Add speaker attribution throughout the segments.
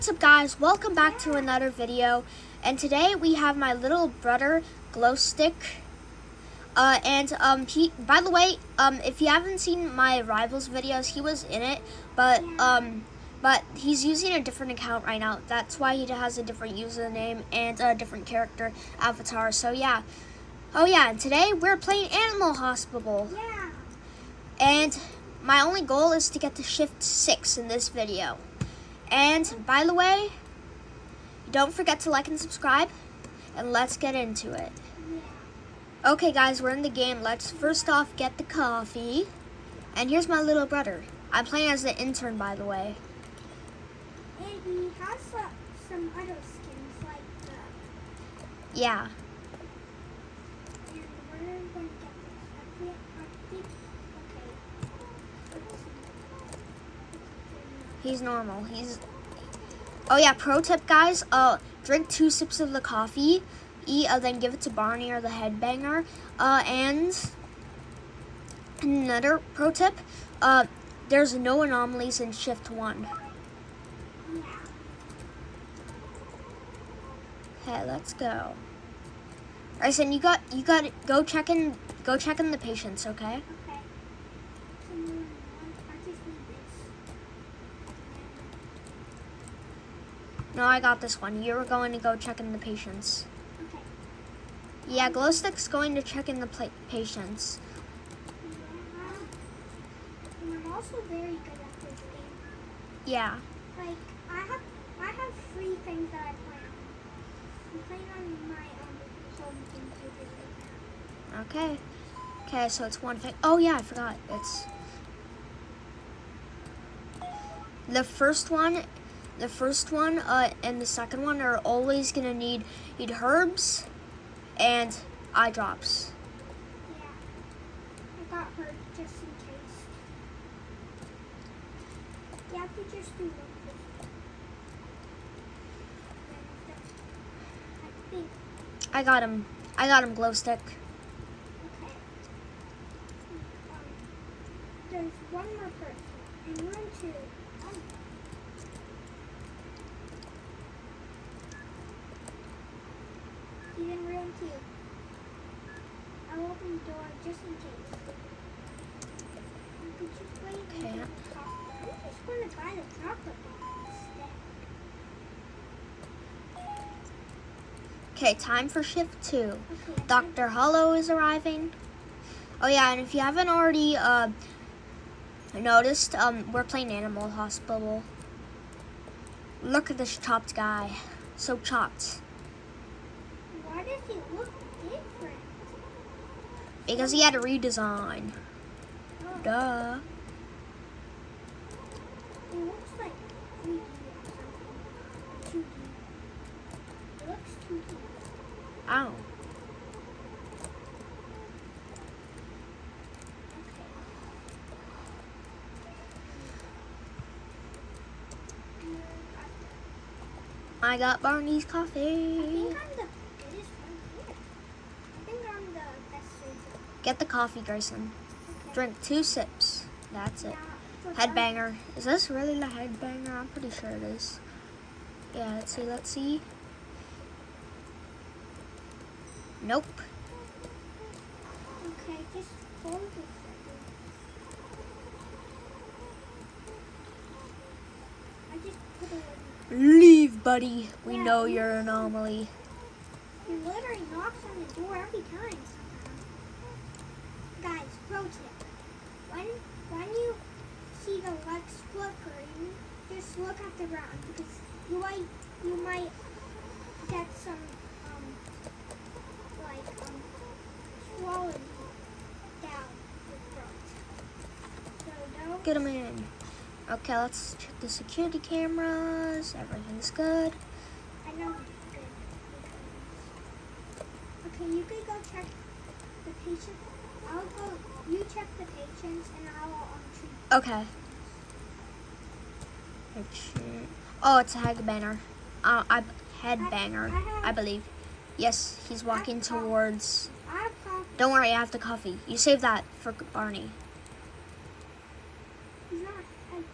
Speaker 1: What's up guys, welcome back to another video, and today we have my little brother Glowstick, he, by the way, if you haven't seen my Rivals videos, he was in it, but he's using a different account right now. That's why he has a different username and a different character avatar, so yeah. Oh yeah, and today we're playing Animal Hospital.
Speaker 2: Yeah.
Speaker 1: And my only goal is to get to Shift 6 in this video. And by the way, don't forget to like and subscribe, and let's get into it.
Speaker 2: Yeah.
Speaker 1: Okay guys, we're in the game. Let's first off get the coffee. And here's my little brother. I'm playing as the intern, by the way.
Speaker 2: And he has some other skins like the.
Speaker 1: Yeah.
Speaker 2: And we're going to get this. I think. Okay.
Speaker 1: He's normal. Oh yeah, pro tip guys, drink 2 sips of the coffee, then give it to Barney or the headbanger. And another pro tip, there's no anomalies in shift 1.
Speaker 2: Yeah.
Speaker 1: Okay, let's go. Alright, so you got go check in the patients, okay?
Speaker 2: Okay. So I just need this.
Speaker 1: No, I got this one. You were going to go check in the patients.
Speaker 2: Okay.
Speaker 1: Yeah, Glowstick's going to check in the patients.
Speaker 2: Yeah. And I'm also very good at this game.
Speaker 1: Yeah.
Speaker 2: Like I have 3 things that I play on. I'm playing on my home computer right now.
Speaker 1: Okay. Okay, so it's one thing. Oh yeah, I forgot. It's the first one, and the second one are always gonna need herbs and eye drops.
Speaker 2: Yeah. I got her just in case. You have to just do one first. I think.
Speaker 1: I got him, Glowstick.
Speaker 2: Okay. There's one more person. And room 2. He's in room 2. I'll open the door just in case. You could just wait
Speaker 1: Okay.
Speaker 2: until the chocolate. I'm just going to buy the chocolate bar instead.
Speaker 1: Okay, time for shift 2.
Speaker 2: Okay.
Speaker 1: Dr. Hollow is arriving. Oh yeah, and if you haven't already noticed, we're playing Animal Hospital. Look at this chopped guy. So chopped.
Speaker 2: Why does he look different?
Speaker 1: Because he had a redesign.
Speaker 2: Oh,
Speaker 1: Duh.
Speaker 2: it looks like 3D or something. 2D. It looks 2D.
Speaker 1: Ow.
Speaker 2: Okay.
Speaker 1: I got Barney's
Speaker 2: I
Speaker 1: coffee.
Speaker 2: think I'm the biggest one here. I think I'm the best surgeon.
Speaker 1: Get the coffee, Grayson.
Speaker 2: Okay.
Speaker 1: Drink 2 sips. That's it.
Speaker 2: Now,
Speaker 1: Headbanger. Is this really the headbanger? I'm pretty sure it is. Yeah, let's see. Nope.
Speaker 2: Okay, just hold it a second. I just put it in.
Speaker 1: Leave, buddy. We
Speaker 2: Yeah,
Speaker 1: know
Speaker 2: leave.
Speaker 1: you're an anomaly.
Speaker 2: He literally knocks on the door every time. Guys, pro tip. When you see the lights flickering, just look at the ground because you might get some swallowed down your throat. So don't.
Speaker 1: Get him in. Okay, let's check the security cameras. Everything's good.
Speaker 2: I know it's good. Okay, you could go check the patient. You check the patients and I'll treat.
Speaker 1: Okay. Oh, it's a headbanger. Headbanger, I believe. Yes, he's walking towards.
Speaker 2: I have coffee.
Speaker 1: Don't worry, I have the coffee. You save that for Barney.
Speaker 2: He's not healthy.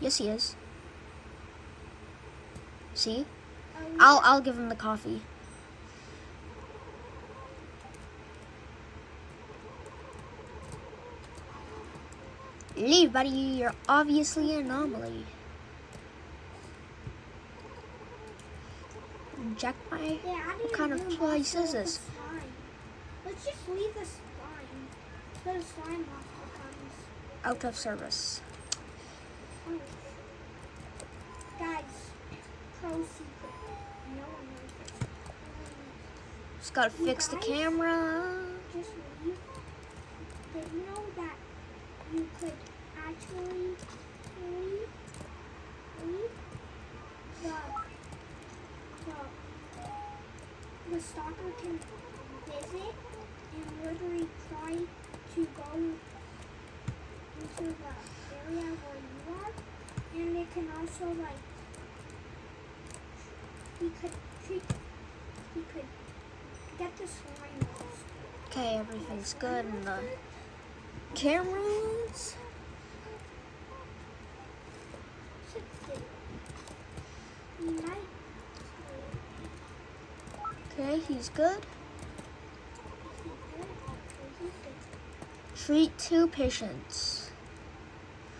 Speaker 1: Yes, he is. See?
Speaker 2: Oh,
Speaker 1: I'll give him the coffee. Leave, buddy. You're obviously an anomaly. Jack,
Speaker 2: yeah, I
Speaker 1: what kind of
Speaker 2: didn't
Speaker 1: place
Speaker 2: monster
Speaker 1: is
Speaker 2: with
Speaker 1: this?
Speaker 2: the slime. Let's just leave the slime. So the slime monster comes.
Speaker 1: Out of service.
Speaker 2: Oh. Guys, pro secret. No one knows this.
Speaker 1: Just gotta fix the camera.
Speaker 2: Just leave. Did you know that you could actually leave the stalker can visit and literally try to go into the area where you are, and it can also like he could get the slime monster.
Speaker 1: Okay, everything's good in the cameras.
Speaker 2: He might
Speaker 1: Okay, he's good. Treat 2 patients.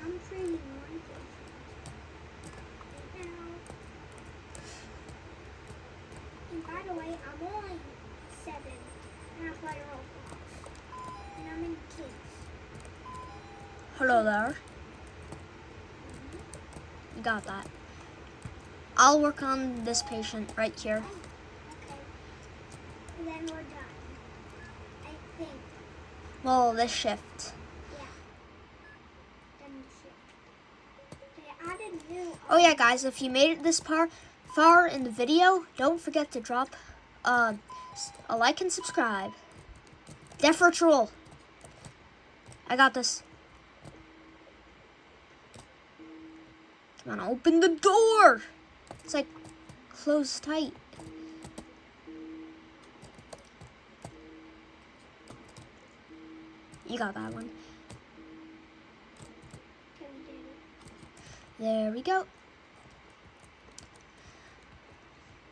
Speaker 2: I'm treating one patient right now. And by the way, I'm only 7 and I play Roblox. And I'm in kids.
Speaker 1: Hello there. You got that. I'll work on this patient right here.
Speaker 2: Okay. And then we're done. I think.
Speaker 1: Well, this shift.
Speaker 2: Yeah. Then the shift. They added new.
Speaker 1: Oh yeah, guys, if you made it this far in the video, don't forget to drop a like and subscribe. Death Virtual. I got this. Come on, open the door. It's like closed tight. You got that one.
Speaker 2: Okay, we did it.
Speaker 1: There we go.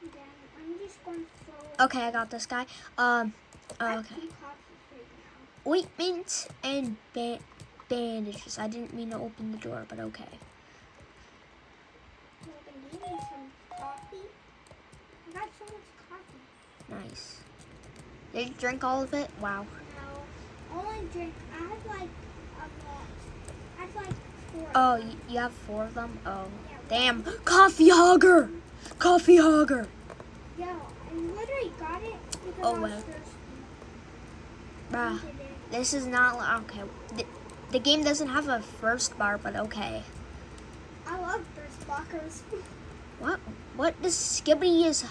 Speaker 2: Then I'm just going to throw.
Speaker 1: Okay, I got this guy.
Speaker 2: I
Speaker 1: Okay.
Speaker 2: have 2 copies right now.
Speaker 1: Ointment and bandages. I didn't mean to open the door, but okay.
Speaker 2: Well, then give me some coffee. I got so much coffee.
Speaker 1: Nice. Did you drink all of it? Wow.
Speaker 2: No, only drink. I have like a lot. I have like 4.
Speaker 1: Oh, you have 4 of them? Oh,
Speaker 2: Yeah.
Speaker 1: damn. Coffee hogger! Coffee hogger!
Speaker 2: Yo, I literally got it because
Speaker 1: Oh,
Speaker 2: I was
Speaker 1: well.
Speaker 2: thirsty.
Speaker 1: Bruh,
Speaker 2: I did it.
Speaker 1: this is not, okay. The game doesn't have a first bar, but okay.
Speaker 2: I love burst blockers.
Speaker 1: What does Skibbity is,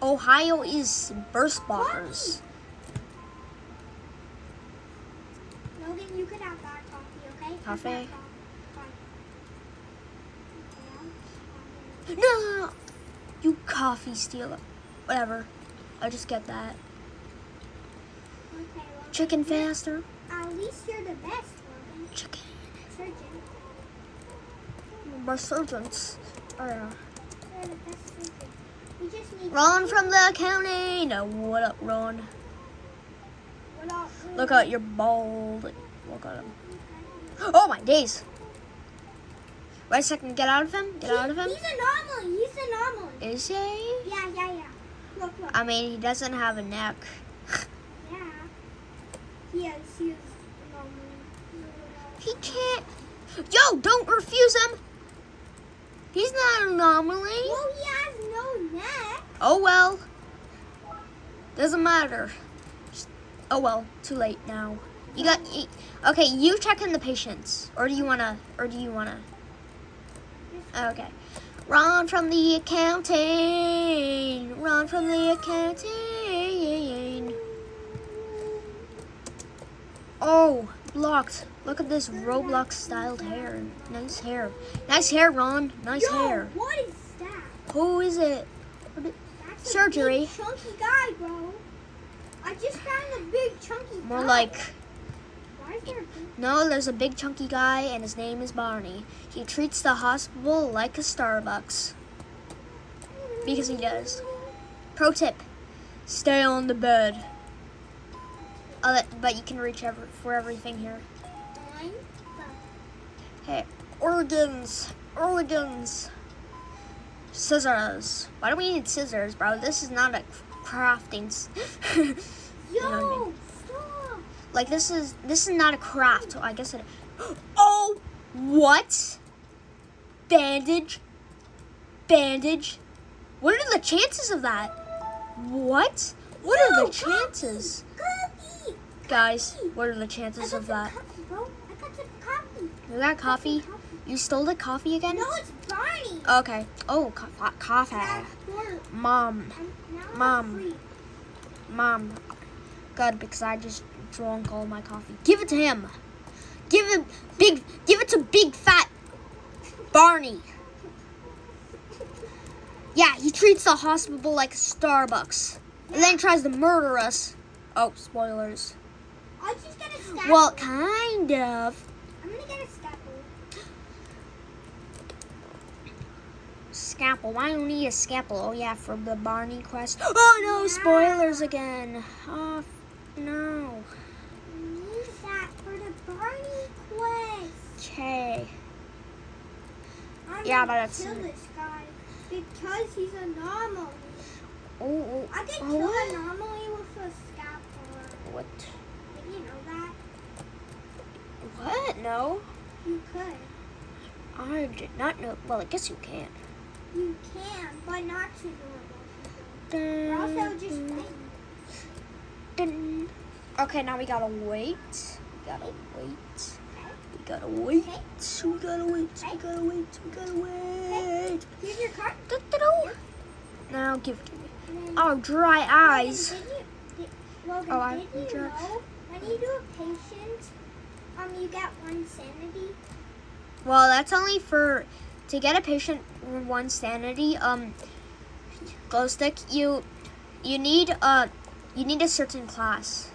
Speaker 1: Ohio is burst blockers?
Speaker 2: Logan, you can have that coffee, okay?
Speaker 1: Coffee?
Speaker 2: Have that coffee.
Speaker 1: No! You coffee stealer. Whatever. I'll just get that.
Speaker 2: Okay, Logan.
Speaker 1: Chicken faster.
Speaker 2: At least you're the best, Logan.
Speaker 1: Chicken.
Speaker 2: Surgeon.
Speaker 1: Resurgence. Oh yeah.
Speaker 2: You're the best surgeon. We just need.
Speaker 1: Ron from the county. No, what up, Ron?
Speaker 2: What up?
Speaker 1: Look at your bald. Look at him. Oh my days. Wait a second. Get out of him. Get out of him.
Speaker 2: He's an anomaly. He's an anomaly.
Speaker 1: Is he?
Speaker 2: Yeah. Look.
Speaker 1: I mean, he doesn't have a neck.
Speaker 2: Yeah. He is an anomaly.
Speaker 1: He can't. Yo, don't refuse him. He's not an anomaly.
Speaker 2: Well, he has no neck.
Speaker 1: Oh well. Doesn't matter. Oh well. Too late now. You got. Okay, you check in the patients, or do you wanna? Okay. Run from the accounting. Run from the accounting. Oh, blocked. Look at this Roblox styled hair. Nice hair. Nice hair, Ron. Nice
Speaker 2: Yo,
Speaker 1: hair.
Speaker 2: what is that?
Speaker 1: Who is it?
Speaker 2: That's
Speaker 1: Surgery.
Speaker 2: A big chunky guy, bro. I just found a big chunky guy.
Speaker 1: More like,
Speaker 2: Why is there a big...
Speaker 1: no, there's a big chunky guy and his name is Barney. He treats the hospital like a Starbucks. because he does. Pro tip: stay on the bed. But you can reach for everything here. Hey, organs. Scissors. Why do we need scissors, bro? This is not a crafting. You know what I mean?
Speaker 2: Stop.
Speaker 1: Like this is not a craft. I guess it. Oh, what? Bandage. What are the chances of that? What? What are the chances?
Speaker 2: Coffee.
Speaker 1: Guys, what are the chances of that?
Speaker 2: Coffee, bro. I got some coffee.
Speaker 1: You got coffee? You stole the coffee again?
Speaker 2: No, it's Barney.
Speaker 1: Okay. Oh, coffee. Mom. Good, because I just drank all my coffee. Give it to him. Give it to big fat Barney. Yeah, he treats the hospital like Starbucks. And then tries to murder us. Oh, spoilers.
Speaker 2: I'll just get a scalpel.
Speaker 1: Well, kind of.
Speaker 2: I'm gonna get a scalpel.
Speaker 1: Scalpel. Why do you need a scalpel? Oh, yeah, for the Barney quest. Oh, no, spoilers again. Oh, no.
Speaker 2: I need that for the Barney quest.
Speaker 1: Okay.
Speaker 2: I'm
Speaker 1: Yeah,
Speaker 2: gonna
Speaker 1: but it's...
Speaker 2: kill this guy because he's an anomaly.
Speaker 1: Oh,
Speaker 2: I can
Speaker 1: oh,
Speaker 2: kill
Speaker 1: what?
Speaker 2: an anomaly with a scalpel.
Speaker 1: What?
Speaker 2: Did you know that?
Speaker 1: What? No.
Speaker 2: You could.
Speaker 1: I did not know. Well, I guess you can.
Speaker 2: You can, but not to normal people. Or else they'll just fight you.
Speaker 1: Dun. Okay, now we gotta wait. We gotta wait.
Speaker 2: Here's your card.
Speaker 1: Now give it to me. Oh, dry eyes.
Speaker 2: Logan,
Speaker 1: Oh, I
Speaker 2: did you
Speaker 1: dry-
Speaker 2: know when you do a patient, you get 1 sanity?
Speaker 1: Well, that's only to get a patient 1 sanity. Glow stick. You need a certain class.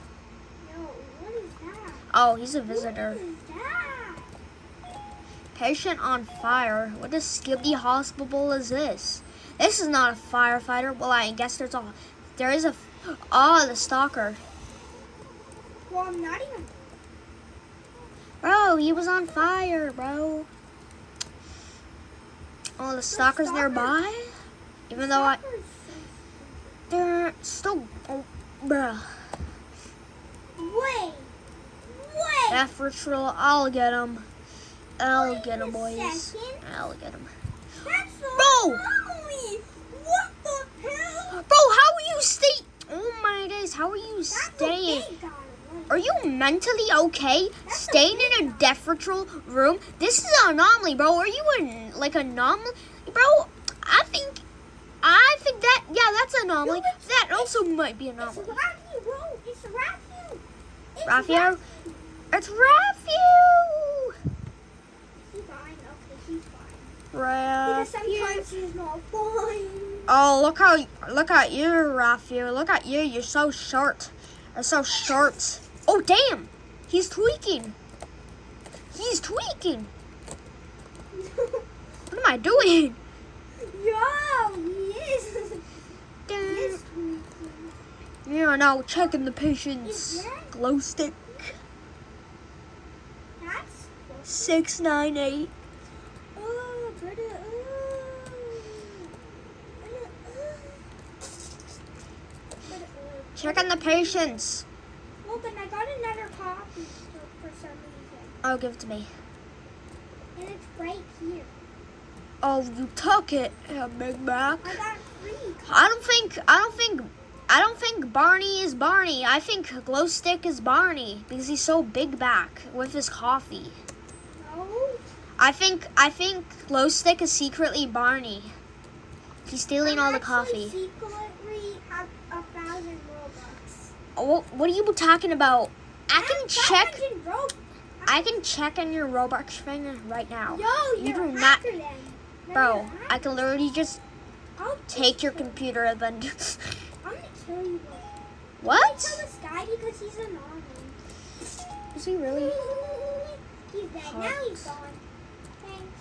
Speaker 2: No, what is that?
Speaker 1: Oh, he's a visitor.
Speaker 2: What is that?
Speaker 1: Patient on fire. What a skibby hospital is this? This is not a firefighter. Well, I guess the stalker.
Speaker 2: Well, I'm not even.
Speaker 1: Bro, he was on fire, bro. Oh, the stalker's
Speaker 2: stalker-
Speaker 1: nearby? Even though they're still, oh, bruh.
Speaker 2: Wait.
Speaker 1: Death ritual, I'll get him. I'll
Speaker 2: Wait
Speaker 1: get him,
Speaker 2: a
Speaker 1: boys.
Speaker 2: second.
Speaker 1: I'll get him.
Speaker 2: That's so
Speaker 1: Bro!
Speaker 2: anomaly. What the hell?
Speaker 1: Bro, how are you Oh my days, how are you
Speaker 2: That's
Speaker 1: staying?
Speaker 2: a big anomaly.
Speaker 1: Are you mentally okay? Staying in a death ritual room? This is an anomaly, bro. Are you an anomaly? Bro, I think that, yeah, that's an anomaly. That also might be an
Speaker 2: It's
Speaker 1: anomaly.
Speaker 2: Rafu, bro. It's Rafu. It's
Speaker 1: Rafu? It's Rafu!
Speaker 2: He's fine. Okay, he's fine.
Speaker 1: Rafu.
Speaker 2: Because sometimes he's not fine.
Speaker 1: Oh, look at you, Rafu. Look at you. You're so short. You're so short. Oh, damn. He's tweaking. What am I doing?
Speaker 2: Yo, he is. He is tweaking.
Speaker 1: Yeah, now checking the patient's
Speaker 2: Is that-
Speaker 1: glow stick.
Speaker 2: That's.
Speaker 1: 698.
Speaker 2: Oh, brother.
Speaker 1: Checking the patients.
Speaker 2: Logan, I got another copy for some reason.
Speaker 1: Oh, give it to me.
Speaker 2: And it's right here.
Speaker 1: Oh, you took it, Big Mac.
Speaker 2: I got 3 copies.
Speaker 1: I don't think Barney is Barney. I think Glowstick is Barney because he's so big back with his coffee.
Speaker 2: No.
Speaker 1: I think Glowstick is secretly Barney. He's stealing all the coffee.
Speaker 2: Secretly have 1,000 Robux.
Speaker 1: Oh, what are you talking about? I can check.
Speaker 2: 1,000 Robux.
Speaker 1: I can check on your Robux thing right now.
Speaker 2: Yo,
Speaker 1: You
Speaker 2: you're
Speaker 1: do
Speaker 2: a
Speaker 1: not-
Speaker 2: hacker then. No,
Speaker 1: Bro,
Speaker 2: you're a
Speaker 1: I
Speaker 2: hacker.
Speaker 1: can literally just
Speaker 2: I'll
Speaker 1: take your
Speaker 2: kill you.
Speaker 1: computer and then.
Speaker 2: I'm gonna kill you. Bro.
Speaker 1: What?
Speaker 2: Kill this guy because he's an anomaly.
Speaker 1: Is he really?
Speaker 2: He's dead.
Speaker 1: Fuck.
Speaker 2: Now he's gone. Thanks.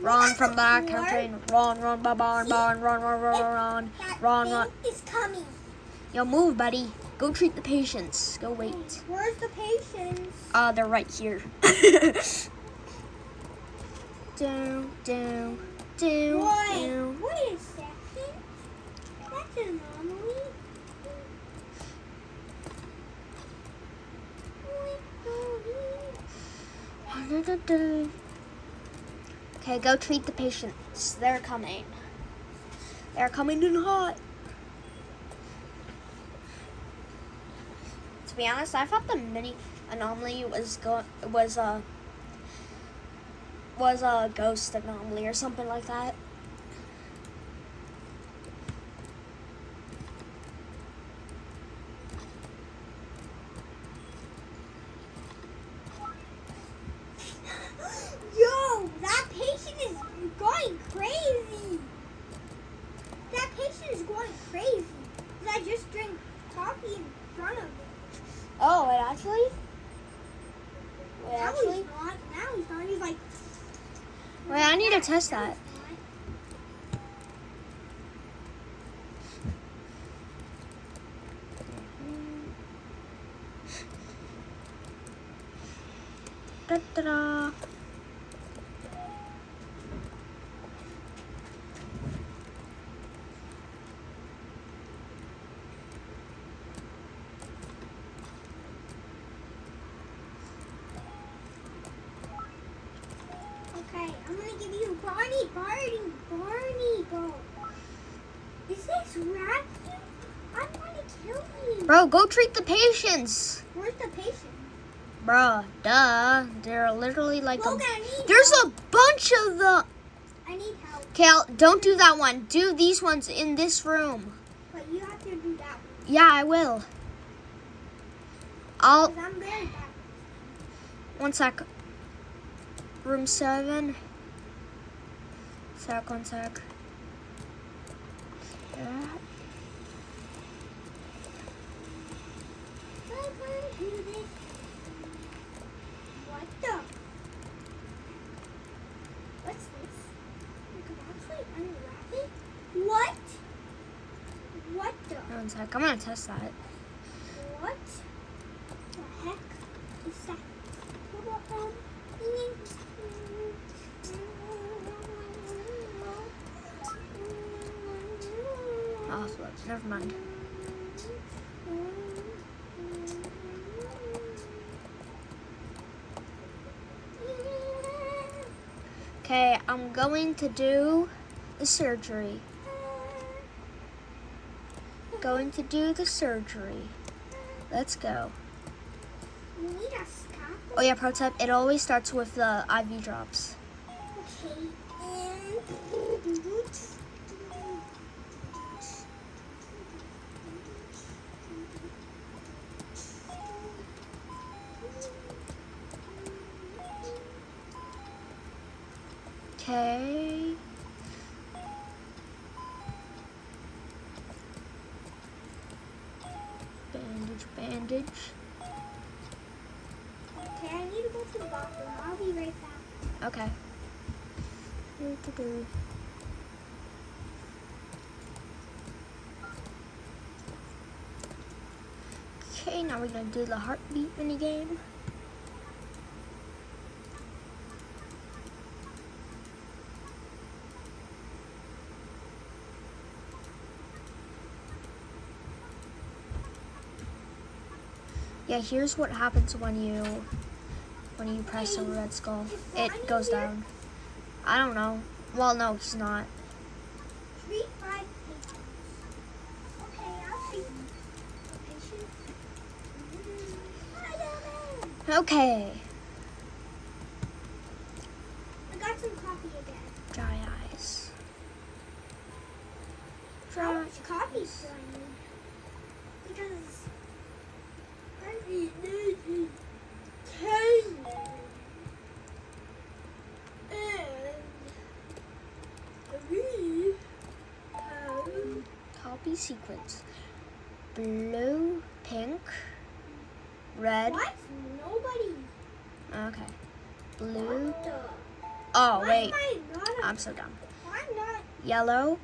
Speaker 1: Run from that
Speaker 2: What?
Speaker 1: country. Run, run, run, run, run, run, run, run,
Speaker 2: That
Speaker 1: run, run.
Speaker 2: thing is coming.
Speaker 1: Yo, move, buddy. Go treat the patients. Go wait.
Speaker 2: Where's the patients?
Speaker 1: They're right here. Down, down, down, down.
Speaker 2: Wait a second. That's an anomaly.
Speaker 1: Okay, go treat the patients. They're coming. They're coming in hot. To be honest, I thought the mini anomaly was a ghost anomaly or something like that.
Speaker 2: Yo, that patient is going crazy. That patient is going crazy. 'Cause I just drank coffee in front of him.
Speaker 1: Oh, wait, actually? Wait,
Speaker 2: Now
Speaker 1: actually?
Speaker 2: he's not. Now he's not. He's like.
Speaker 1: Wait, I need to test
Speaker 2: Now
Speaker 1: that.
Speaker 2: he's not.
Speaker 1: Da-da-da.
Speaker 2: Okay, I'm gonna give you Barney, go. Is this rat? I'm gonna kill you.
Speaker 1: Bro, go treat the patients.
Speaker 2: Where's the patient?
Speaker 1: Bruh, duh. They're literally like
Speaker 2: Logan, I need
Speaker 1: There's
Speaker 2: help.
Speaker 1: a bunch of the...
Speaker 2: I need help,
Speaker 1: Kale, don't do that one. Do these ones in this room.
Speaker 2: but you have to do that one.
Speaker 1: Yeah, I will. I'll...
Speaker 2: 'Cause I'm very bad.
Speaker 1: One sec. Room 7. One sec. Yeah.
Speaker 2: I'm gonna do this. What the? What's this? You can actually unwrap it? What? What the?
Speaker 1: One sec. I'm gonna test that.
Speaker 2: What the heck is that?
Speaker 1: Oh, never mind. Okay, I'm going to do the surgery. Going to do the surgery. Let's go.
Speaker 2: You need a scalpel?
Speaker 1: Oh yeah, pro tip, it always starts with the IV drops.
Speaker 2: Okay, and
Speaker 1: Okay. Bandage, bandage.
Speaker 2: okay, I need to go to the bathroom. I'll be right back.
Speaker 1: Okay. Do-do-do. Okay, now we're gonna do the heartbeat mini game. Yeah, here's what happens when you press a red skull. It goes down. I don't know. Well, no, he's not.
Speaker 2: Treat 5 patients. Okay, I'll treat the patient.
Speaker 1: Okay.
Speaker 2: I got some coffee again.
Speaker 1: Dry eyes.
Speaker 2: How
Speaker 1: Dry.
Speaker 2: much coffee do I need? Because I need 10. And we have
Speaker 1: Copy sequence. Blue, pink, red.
Speaker 2: what? Nobody.
Speaker 1: Okay. Blue.
Speaker 2: What the?
Speaker 1: Oh,
Speaker 2: Why
Speaker 1: wait.
Speaker 2: am I not
Speaker 1: I'm so dumb.
Speaker 2: I'm not.
Speaker 1: Yellow,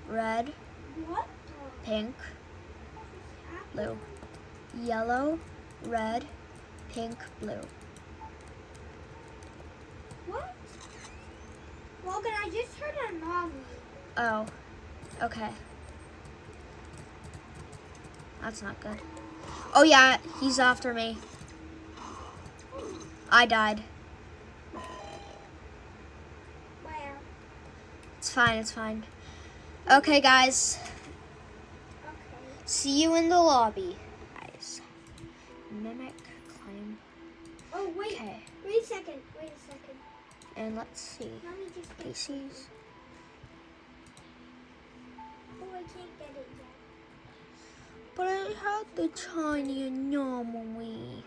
Speaker 1: red,
Speaker 2: What?
Speaker 1: pink, blue. Yellow, red, pink, blue.
Speaker 2: What? Logan, I just heard a mom.
Speaker 1: Oh, okay. That's not good. Oh yeah, he's after me. I died.
Speaker 2: Where?
Speaker 1: It's fine, it's fine. Okay, guys.
Speaker 2: Okay.
Speaker 1: See you in the lobby. Guys. Mimic, climb.
Speaker 2: Oh, wait.
Speaker 1: Okay.
Speaker 2: Wait a second.
Speaker 1: And let's see.
Speaker 2: Let me just get
Speaker 1: PCs.
Speaker 2: Oh, I can't get it yet.
Speaker 1: But I had the tiny anomaly.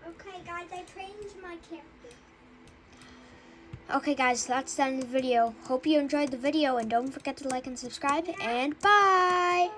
Speaker 2: Okay, guys, I changed my character.
Speaker 1: Okay, guys, that's the end of the video. Hope you enjoyed the video, and don't forget to like and subscribe, and bye!